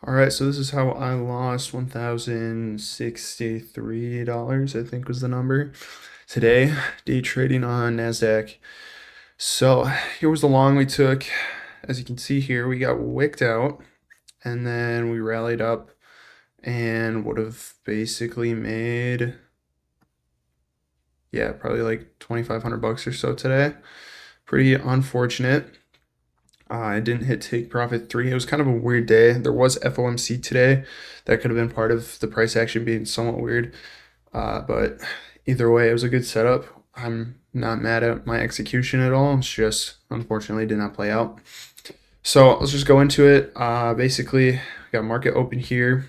All right, so this is how I lost $1,063, I think was the number. Today, day trading on NASDAQ. So here was the long we took. As you can see here, we got wicked out and then we rallied up and would have basically made, yeah, probably like 2,500 bucks or so today. Pretty unfortunate. I didn't hit take profit 3. It was kind of a weird day. There was FOMC today. That could have been part of the price action being somewhat weird. But either way, it was a good setup. I'm not mad at my execution at all. It's just unfortunately did not play out. So let's just go into it. Basically, we got market open here,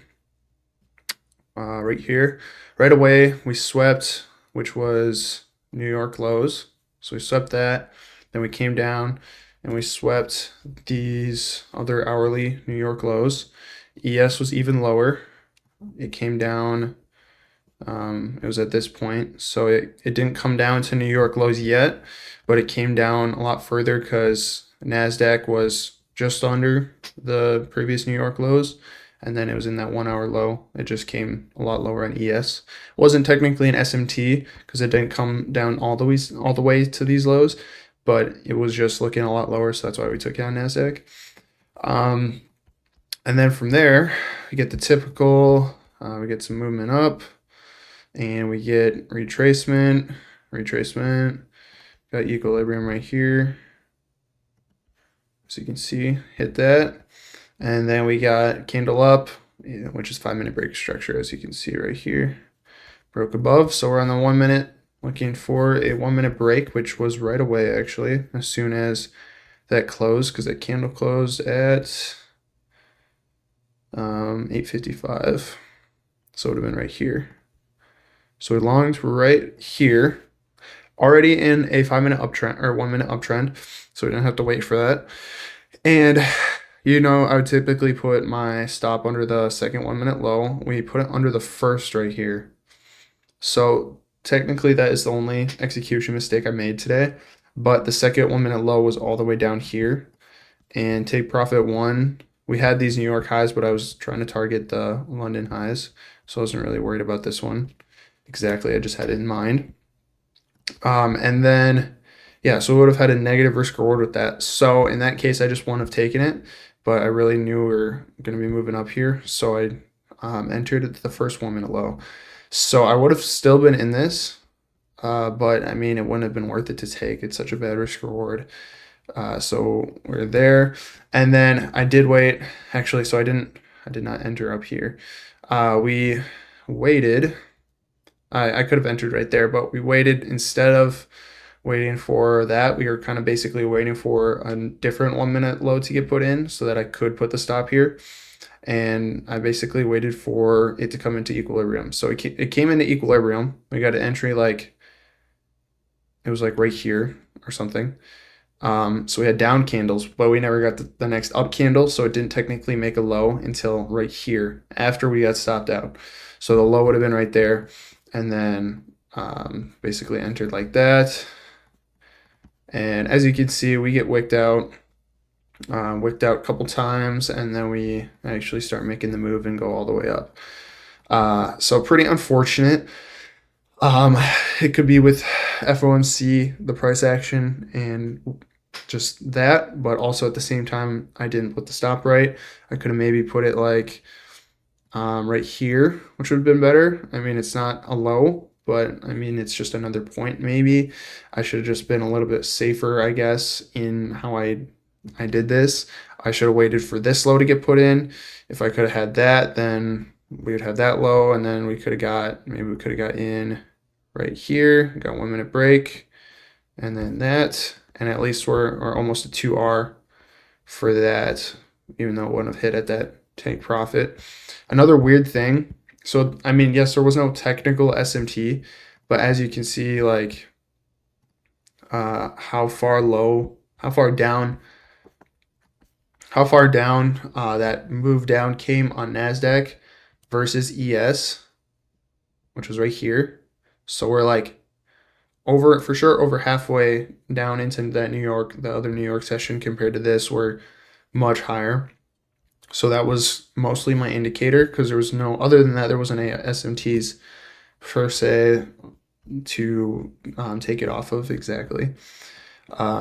right here. Right away, we swept, which was New York lows. So we swept that. Then we came down and we swept these other hourly New York lows. ES was even lower. It came down. It was at this point. So it didn't come down to New York lows yet, but it came down a lot further because NASDAQ was just under the previous New York lows. And then it was in that 1 hour low. It just came a lot lower on ES. It wasn't technically an SMT because it didn't come down all the way to these lows, but it was just looking a lot lower. So that's why we took it on NASDAQ. Um, and then from there, we get the typical, we get some movement up and we get retracement, got equilibrium right here. So you can see, hit that. And then we got candle up, which is 5 minute break structure, as you can see right here. Broke above, so we're on the 1 minute, looking for a 1 minute break, which was right away actually, as soon as that closed, because that candle closed at 8:55. So it would have been right here. So we longed right here, already in a 5 minute uptrend or 1 minute uptrend, so we didn't have to wait for that. And I would typically put my stop under the second 1 minute low. We put it under the first right here. So technically that is the only execution mistake I made today. But the second 1 minute low was all the way down here. And take profit one. We had these New York highs, but I was trying to target the London highs. So I wasn't really worried about this one. Exactly, I just had it in mind. And then, yeah, so we would have had a negative risk reward with that. So in that case, I just wouldn't have taken it, but I really knew we were going to be moving up here. So I entered at the first 1 minute low. So I would have still been in this, but I mean, it wouldn't have been worth it to take. It's such a bad risk reward. So we're there. And then I did wait, actually, so I did not enter up here. We waited. I could have entered right there, but we waited instead of waiting for that. We were kind of basically waiting for a different 1 minute low to get put in so that I could put the stop here. And I basically waited for it to come into equilibrium. So it came into equilibrium. We got an entry like, it was like right here or something. So we had down candles, but we never got the next up candle. So it didn't technically make a low until right here after we got stopped out. So the low would have been right there. And then basically entered like that. And as you can see, we get wicked out a couple times, and then we actually start making the move and go all the way up. So pretty unfortunate. It could be with FOMC, the price action, and just that, but also at the same time, I didn't put the stop right. I could have maybe put it like right here, which would have been better. I mean, it's not a low, but I mean, it's just another point maybe. I should have just been a little bit safer, I guess, in how I did this. I should have waited for this low to get put in. If I could have had that, then we would have that low, and then we could have got in right here, got 1 minute break, and then that, and at least we're almost a 2R for that, even though it wouldn't have hit at that take profit. Another weird thing, so I mean, yes, there was no technical SMT, but as you can see, like how far low, how far down that move down came on NASDAQ versus ES, which was right here. So we're like over halfway down into that the other New York session compared to this, we're much higher. So that was mostly my indicator because there was no, other than that, there wasn't any SMTs per se to take it off of exactly.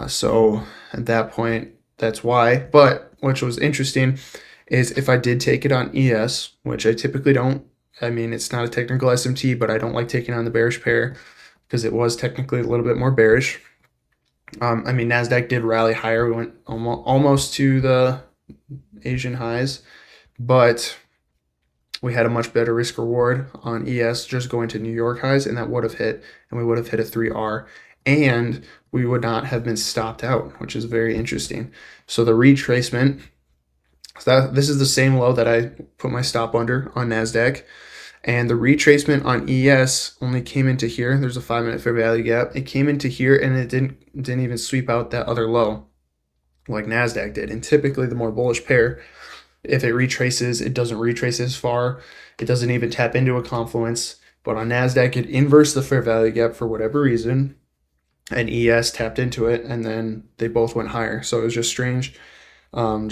So at that point, that's why. But which was interesting is if I did take it on ES, which I typically don't. I mean, it's not a technical SMT, but I don't like taking on the bearish pair because it was technically a little bit more bearish. I mean, Nasdaq did rally higher. We went almost to the Asian highs, but we had a much better risk reward on ES just going to New York highs, and that would have hit, and we would have hit a 3R, and we would not have been stopped out, which is very interesting. So the retracement, this is the same low that I put my stop under on Nasdaq, and the retracement on ES only came into here. There's a 5-minute fair value gap. It came into here, and it didn't even sweep out that other low like Nasdaq did. And typically, the more bullish pair, if it retraces, it doesn't retrace as far. It doesn't even tap into a confluence. But on Nasdaq, it inversed the fair value gap for whatever reason, and ES tapped into it, and then they both went higher. So it was just strange. I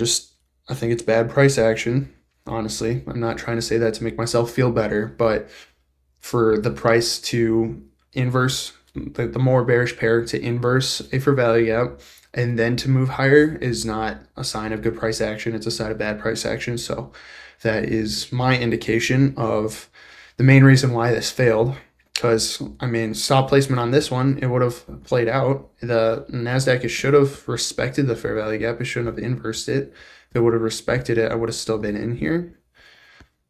think it's bad price action. Honestly, I'm not trying to say that to make myself feel better, but for the price to inverse the more bearish pair to inverse a fair value gap and then to move higher is not a sign of good price action. It's a sign of bad price action. So that is my indication of the main reason why this failed. Because, I mean, stop placement on this one, it would have played out. The NASDAQ, it should have respected the fair value gap. It shouldn't have inversed it. If it would have respected it, I would have still been in here.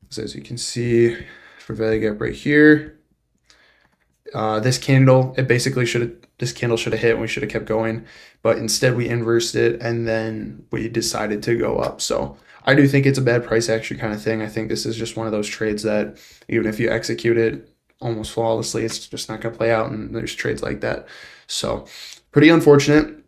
So as you can see, fair value gap right here. This candle, this candle should have hit and we should have kept going, but instead we inversed it and then we decided to go up. So I do think it's a bad price action kind of thing. I think this is just one of those trades that even if you execute it almost flawlessly, it's just not going to play out, and there's trades like that. So pretty unfortunate.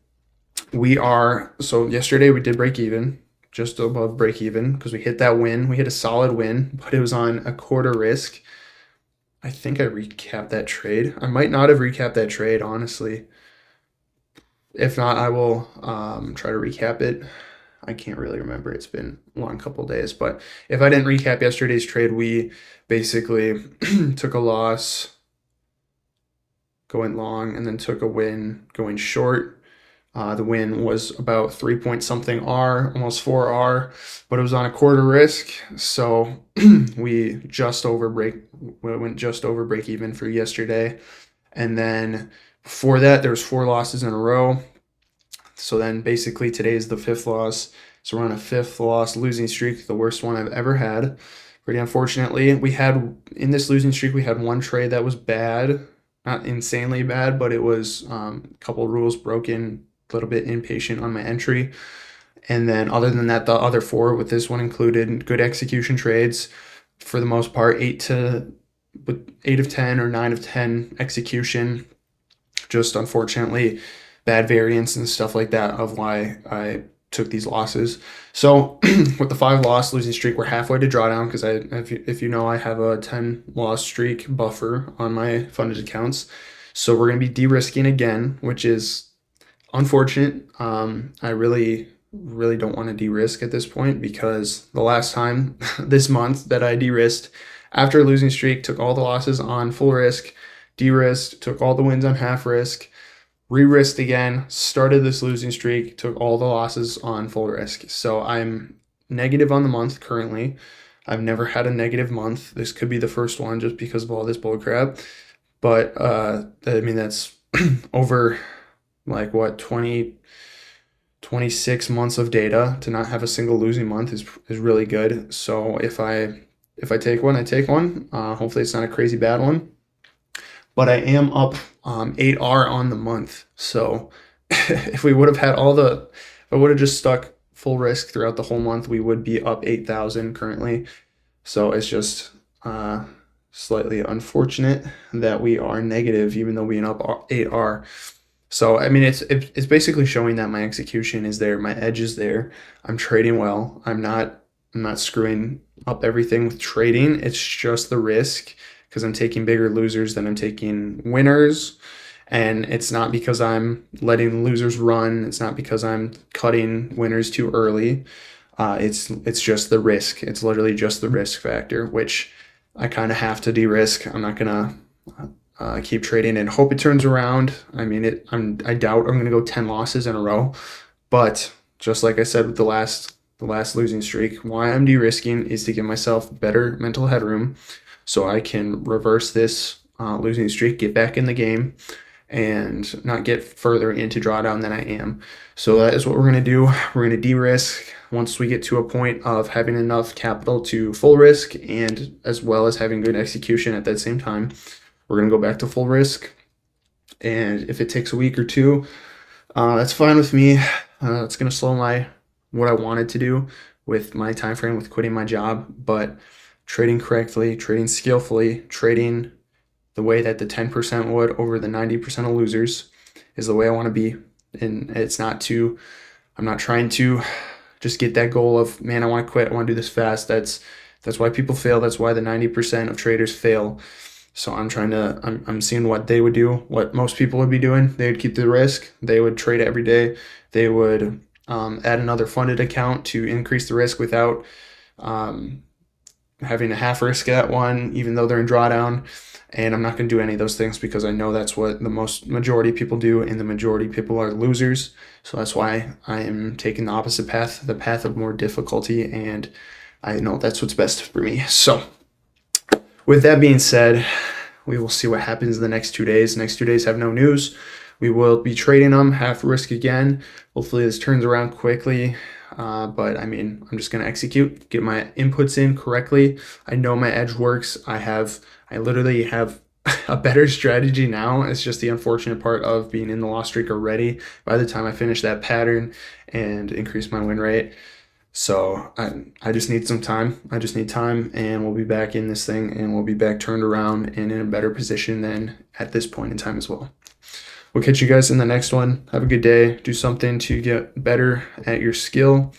So yesterday we did break even, just above break even, because we hit that win. We hit a solid win, but it was on a quarter risk. I think I recapped that trade. I might not have recapped that trade, honestly. If not, I will try to recap it. I can't really remember. It's been a long couple days. But if I didn't recap yesterday's trade, we basically took a loss going long and then took a win going short. The win was about 3 point something R, almost 4R, but it was on a quarter risk. So we went just over break even for yesterday. And then before that, there was 4 losses in a row. So then basically today is the 5th loss. So we're on a 5th loss losing streak, the worst one I've ever had. Pretty unfortunately, in this losing streak, we had one trade that was bad, not insanely bad, but it was a couple rules broken, a little bit impatient on my entry. And then other than that, the other 4 with this one included good execution trades. For the most part, 8 of 10 or 9 of 10 execution. Just unfortunately, bad variance and stuff like that of why I took these losses. So with the 5 loss losing streak, we're halfway to drawdown because if you know, I have a 10 loss streak buffer on my funded accounts. So we're going to be de-risking again, which is unfortunate. I really don't want to de-risk at this point because the last time this month that I de-risked after a losing streak, took all the losses on full risk, de-risked, took all the wins on half risk, re-risked again, started this losing streak, took all the losses on full risk. So I'm negative on the month currently. I've never had a negative month. This could be the first one just because of all this bullcrap. But I mean, that's over like 26 months of data. To not have a single losing month is really good. So if I take one, I take one. Hopefully it's not a crazy bad one. But I am up 8R on the month. So if I would have just stuck full risk throughout the whole month, we would be up 8,000 currently. So it's just slightly unfortunate that we are negative, even though we're up 8R. So I mean, it's basically showing that my execution is there, my edge is there. I'm trading well. I'm not screwing up everything with trading. It's just the risk because I'm taking bigger losers than I'm taking winners. And it's not because I'm letting losers run. It's not because I'm cutting winners too early. It's just the risk. It's literally just the risk factor, which I kind of have to de-risk. I'm not gonna keep trading and hope it turns around. I mean, I doubt I'm gonna go 10 losses in a row, but just like I said with the last losing streak, why I'm de-risking is to give myself better mental headroom so I can reverse this losing streak, get back in the game, and not get further into drawdown than I am. So that is what we're going to do. We're going to de-risk once we get to a point of having enough capital to full risk, and as well as having good execution at that same time. We're going to go back to full risk. And if it takes a week or two, that's fine with me. It's going to slow what I wanted to do with my time frame with quitting my job, but trading correctly, trading skillfully, trading the way that the 10% would over the 90% of losers is the way I want to be. And I'm not trying to just get that goal of, man, I want to quit. I want to do this fast. That's why people fail. That's why the 90% of traders fail. So I'm seeing what they would do, what most people would be doing. They would keep the risk. They would trade every day. They would add another funded account to increase the risk without having a half risk that one, even though they're in drawdown. And I'm not going to do any of those things because I know that's what the majority of people do, and the majority of people are losers. So that's why I am taking the opposite path, the path of more difficulty, and I know that's what's best for me. So with that being said, we will see what happens in the next 2 days. Next 2 days have no news. We will be trading them half risk again. Hopefully this turns around quickly. But I mean, I'm just going to execute, get my inputs in correctly. I know my edge works. I literally have a better strategy now. It's just the unfortunate part of being in the loss streak already by the time I finish that pattern and increase my win rate. So I just need some time. I just need time, and we'll be back in this thing, and we'll be back turned around and in a better position than at this point in time as well. We'll catch you guys in the next one. Have a good day. Do something to get better at your skill,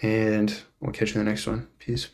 and we'll catch you in the next one. Peace.